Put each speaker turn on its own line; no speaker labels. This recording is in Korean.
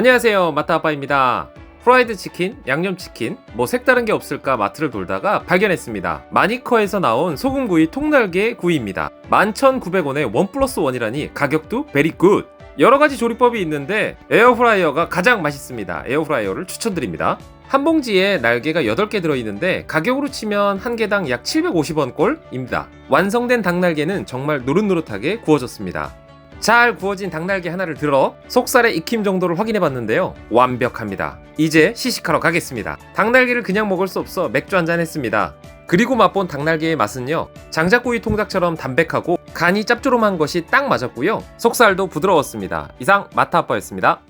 안녕하세요, 마타아빠입니다. 프라이드 치킨, 양념치킨, 뭐 색다른 게 없을까 마트를 돌다가 발견했습니다. 마니커에서 나온 소금구이 통날개 구이입니다. 11,900원에 1+1이라니 가격도 베리 굿! 여러가지 조리법이 있는데 에어프라이어가 가장 맛있습니다. 에어프라이어를 추천드립니다. 한 봉지에 날개가 8개 들어있는데 가격으로 치면 한 개당 약 750원 꼴입니다. 완성된 닭날개는 정말 노릇노릇하게 구워졌습니다. 잘 구워진 닭날개 하나를 들어 속살의 익힘 정도를 확인해봤는데요, 완벽합니다. 이제 시식하러 가겠습니다. 닭날개를 그냥 먹을 수 없어 맥주 한잔 했습니다. 그리고 맛본 닭날개의 맛은요, 장작구이 통닭처럼 담백하고 간이 짭조름한 것이 딱 맞았고요, 속살도 부드러웠습니다. 이상 마타아빠였습니다.